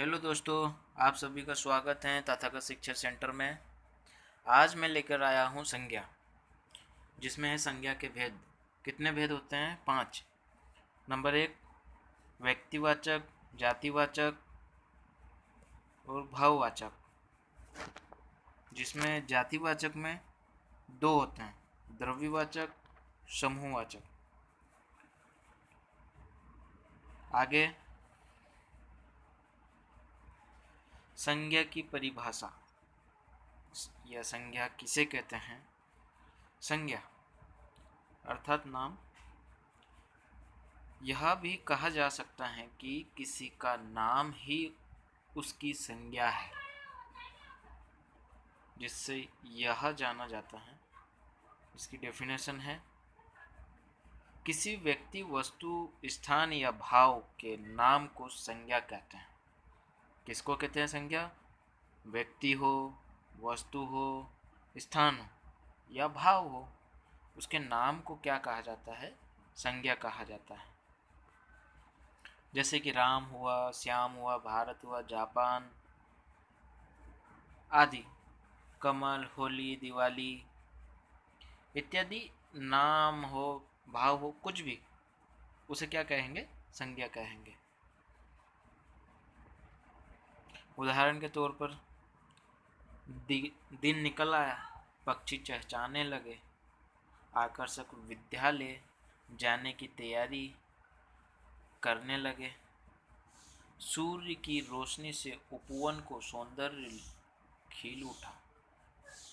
Hello दोस्तों, आप सभी का स्वागत है तथागत शिक्षा सेंटर में। आज मैं लेकर आया हूँ संज्ञा, जिसमें है संज्ञा के भेद। कितने भेद होते हैं? 5। नंबर 1, व्यक्तिवाचक, जातिवाचक और भाववाचक। जिसमें जातिवाचक में 2 होते हैं, द्रव्यवाचक, समूहवाचक। आगे संज्ञा की परिभाषा या संज्ञा किसे कहते हैं? संज्ञा अर्थात नाम। यह भी कहा जा सकता है कि किसी का नाम ही उसकी संज्ञा है, जिससे यह जाना जाता है। इसकी डेफिनेशन है, किसी व्यक्ति, वस्तु, स्थान या भाव के नाम को संज्ञा कहते हैं। किसको कहते हैं संज्ञा? व्यक्ति हो, वस्तु हो, स्थान हो या भाव हो, उसके नाम को क्या कहा जाता है? संज्ञा कहा जाता है। जैसे कि राम हुआ, श्याम हुआ, भारत हुआ, जापान आदि, कमल, होली, दिवाली इत्यादि नाम हो, भाव हो, कुछ भी, उसे क्या कहेंगे? संज्ञा कहेंगे। उदाहरण के तौर पर दिन निकल आया, पक्षी चहचहाने लगे, आकर्षक विद्यालय जाने की तैयारी करने लगे, सूर्य की रोशनी से उपवन को सौंदर्य खिल उठा।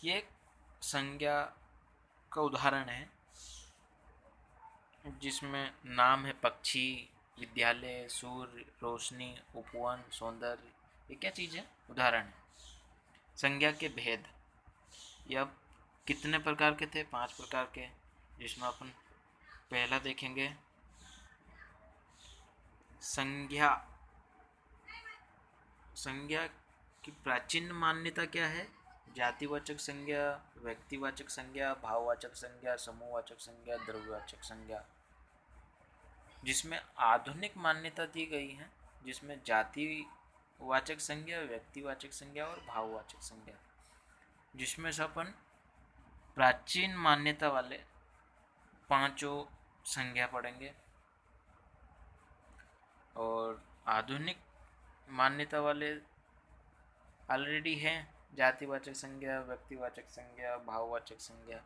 ये एक संज्ञा का उदाहरण है, जिसमें नाम है पक्षी, विद्यालय, सूर्य, रोशनी, उपवन, सौंदर्य। ये क्या चीज़ है? उदाहरण है। संज्ञा के भेद यह कितने प्रकार के थे? 5 प्रकार के, जिसमें अपन पहला देखेंगे संज्ञा। संज्ञा की प्राचीन मान्यता क्या है? जातिवाचक संज्ञा, व्यक्तिवाचक संज्ञा, भाववाचक संज्ञा, समूहवाचक संज्ञा, द्रव्यवाचक संज्ञा। जिसमें आधुनिक मान्यता दी गई है, जिसमें जातिवाचक संज्ञा, व्यक्तिवाचक संज्ञा और भाववाचक संज्ञा। जिसमें से अपन प्राचीन मान्यता वाले 5 संज्ञा पढ़ेंगे और आधुनिक मान्यता वाले ऑलरेडी हैं, जातिवाचक संज्ञा, व्यक्तिवाचक संज्ञा, भाववाचक संज्ञा।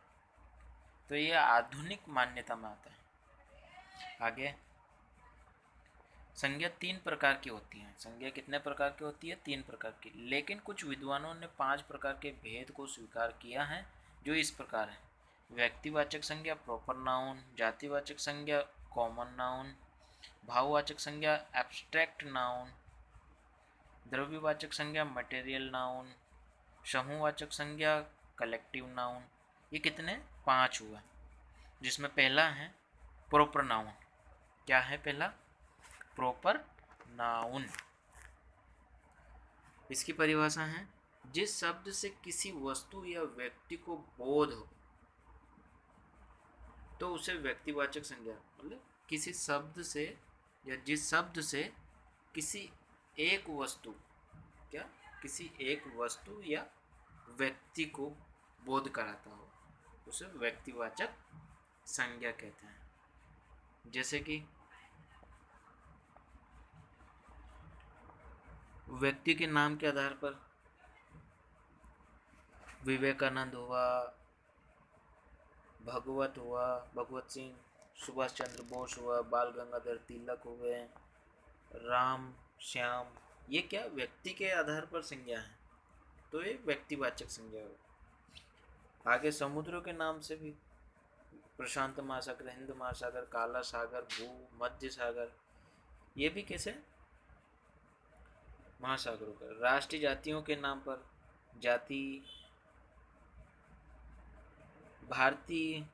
तो ये आधुनिक मान्यता में आता है। आगे संज्ञा 3 प्रकार की होती है। संज्ञा कितने प्रकार की होती है? 3 प्रकार की। लेकिन कुछ विद्वानों ने 5 प्रकार के भेद को स्वीकार किया है, जो इस प्रकार है। व्यक्तिवाचक संज्ञा प्रॉपर नाउन, जातिवाचक संज्ञा कॉमन नाउन, भाववाचक संज्ञा एब्स्ट्रैक्ट नाउन, द्रव्यवाचक संज्ञा मटेरियल नाउन, समूहवाचक संज्ञा कलेक्टिव नाउन। ये कितने? 5 हुआ। जिसमें पहला है प्रॉपर नाउन। क्या है पहला? Proper noun. इसकी परिभाषा है, जिस शब्द से किसी वस्तु या व्यक्ति को बोध हो तो उसे व्यक्तिवाचक संज्ञा, मतलब किसी शब्द से या जिस शब्द से किसी एक वस्तु, क्या किसी एक वस्तु या व्यक्ति को बोध कराता हो, उसे व्यक्तिवाचक संज्ञा कहते हैं। जैसे कि व्यक्ति के नाम के आधार पर विवेकानंद हुआ, भगवत हुआ, भगवत सिंह, सुभाष चंद्र बोस हुआ, बाल गंगाधर तिलक हुए, राम, श्याम। ये क्या व्यक्ति के आधार पर संज्ञा है, तो ये व्यक्तिवाचक संज्ञा हो। आगे समुद्रों के नाम से भी प्रशांत महासागर, हिंद महासागर, काला सागर, भू मध्य सागर, ये भी कैसे? महासागरों का। राष्ट्रीय जातियों के नाम पर जाति, भारतीय,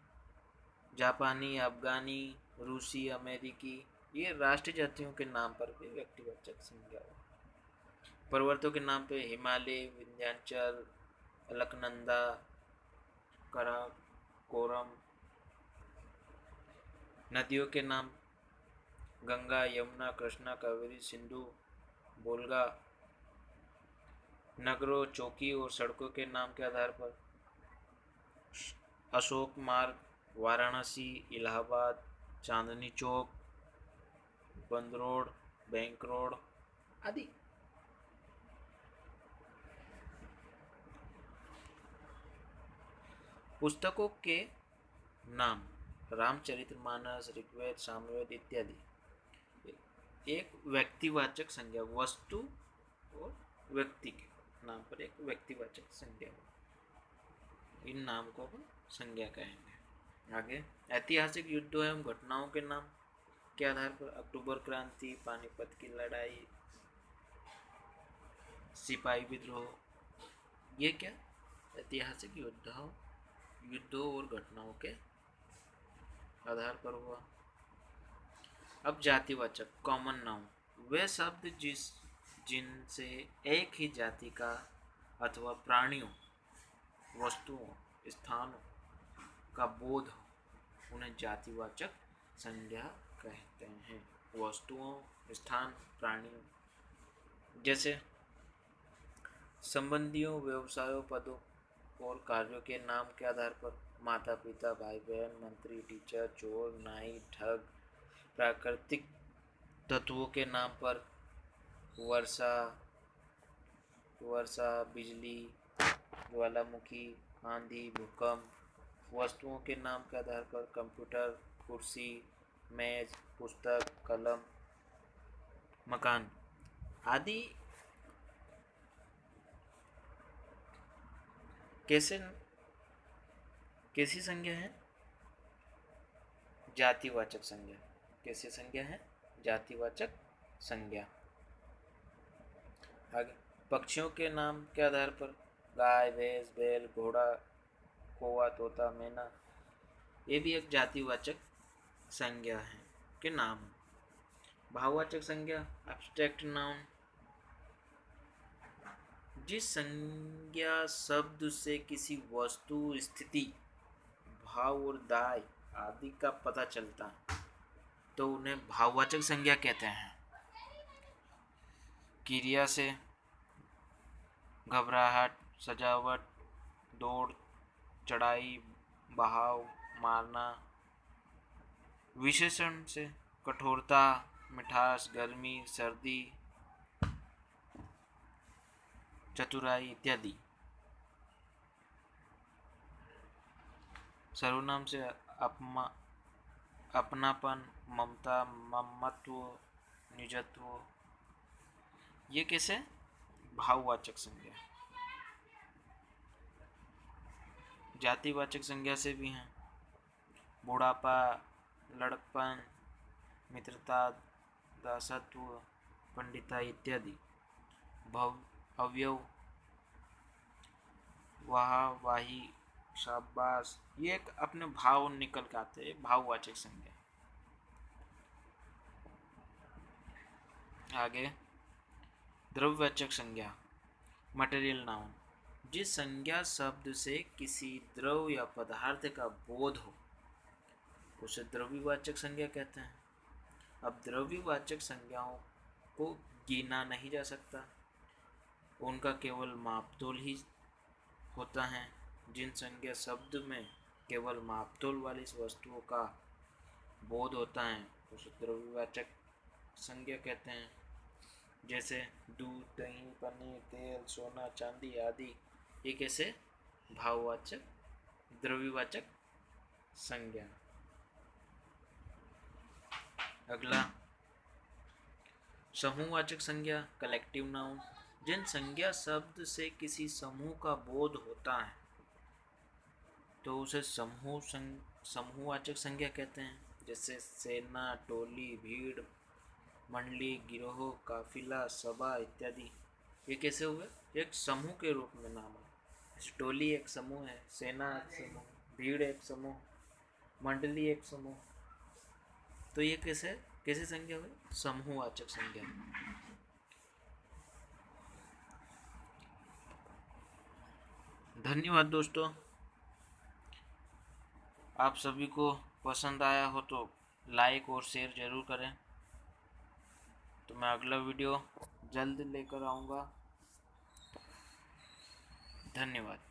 जापानी, अफगानी, रूसी, अमेरिकी, ये राष्ट्रीय जातियों के नाम पर भी व्यक्तिवाचक संज्ञा हो। पर्वतों के नाम पे हिमालय, विंध्याचल, अलकनंदा, कराकोरम। नदियों के नाम गंगा, यमुना, कृष्णा, कावेरी, सिंधु, बोलगा, नगरों, चौकी और सड़कों के नाम के आधार पर अशोक मार्ग, वाराणसी, इलाहाबाद, चांदनी चौक, बंद रोड, बैंक रोड आदि। पुस्तकों के नाम रामचरितमानस, ऋग्वेद, सामवेद इत्यादि। एक व्यक्तिवाचक संज्ञा, वस्तु और व्यक्ति के नाम पर एक व्यक्तिवाचक संज्ञा, इन नाम को हम संज्ञा कहेंगे। आगे ऐतिहासिक युद्धों एवं घटनाओं के नाम के आधार पर अक्टूबर क्रांति, पानीपत की लड़ाई, सिपाही विद्रोह, ये क्या ऐतिहासिक युद्धों और घटनाओं के आधार पर हुआ। अब जातिवाचक कॉमन नाउन, वे शब्द जिनसे एक ही जाति का अथवा प्राणियों, वस्तुओं, स्थानों का बोध हो, उन्हें जातिवाचक संज्ञा कहते हैं। वस्तुओं, स्थान, प्राणियों, जैसे संबंधियों, व्यवसायों, पदों और कार्यों के नाम के आधार पर माता पिता, भाई बहन, मंत्री, टीचर, चोर, नाई, ठग। प्राकृतिक तत्वों के नाम पर वर्षा, बिजली, ज्वालामुखी, आंधी, भूकंप। वस्तुओं के नाम के आधार पर कंप्यूटर, कुर्सी, मेज, पुस्तक, कलम, मकान आदि। कैसी संज्ञा है? जातिवाचक संज्ञा। कैसी संज्ञा है? जातिवाचक संज्ञा। आगे पक्षियों के नाम के आधार पर गाय, भैंस, बैल, घोड़ा, कौवा, तोता, मैना, ये भी एक जातिवाचक संज्ञा है के नाम। भाववाचक संज्ञा एब्स्ट्रैक्ट नाउन, जिस संज्ञा शब्द से किसी वस्तु, स्थिति, भाव और दाय आदि का पता चलता है तो उन्हें भाववाचक संज्ञा कहते हैं। क्रिया से घबराहट, सजावट, दौड़, चढ़ाई, बहाव, मारना। विशेषण से कठोरता, मिठास, गर्मी, सर्दी, चतुराई इत्यादि। सर्वनाम से अपनापन, ममता, ममत्व, निजत्व, ये कैसे? भाववाचक संज्ञा। जातिवाचक संज्ञा से भी हैं बुढ़ापा, लड़कपन, मित्रता, दासत्व, पंडिताई इत्यादि। अवयव, वाह, वाही, शाबाश, ये एक अपने भाव निकल के आते हैं, भाववाचक संज्ञा। आगे द्रव्यवाचक संज्ञा मटेरियल नाउन, जिस संज्ञा शब्द से किसी द्रव या पदार्थ का बोध हो उसे द्रव्यवाचक संज्ञा कहते हैं। अब द्रव्यवाचक संज्ञाओं को गिना नहीं जा सकता, उनका केवल मापतोल ही होता है। जिन संज्ञा शब्द में केवल मापतोल वाली वस्तुओं का बोध होता है उसे द्रव्यवाचक संज्ञा कहते हैं। जैसे दूध, दही, पनीर, तेल, सोना, चांदी आदि। ये कैसे? भाववाचक, द्रव्यवाचक संज्ञा। अगला समूहवाचक संज्ञा कलेक्टिव नाउन, जिन संज्ञा शब्द से किसी समूह का बोध होता है तो उसे समूहवाचक संज्ञा कहते हैं। जैसे सेना, टोली, भीड़, मंडली, गिरोह, काफिला, सभा इत्यादि। ये कैसे हुए? एक समूह के रूप में नाम है। टोली एक समूह है, सेना एक समूह, भीड़ एक समूह, मंडली एक समूह। तो ये कैसे संज्ञा हुई? समूहवाचक संज्ञा। धन्यवाद दोस्तों, आप सभी को पसंद आया हो तो लाइक और शेयर जरूर करें। तो मैं अगला वीडियो जल्द लेकर आऊँगा। धन्यवाद।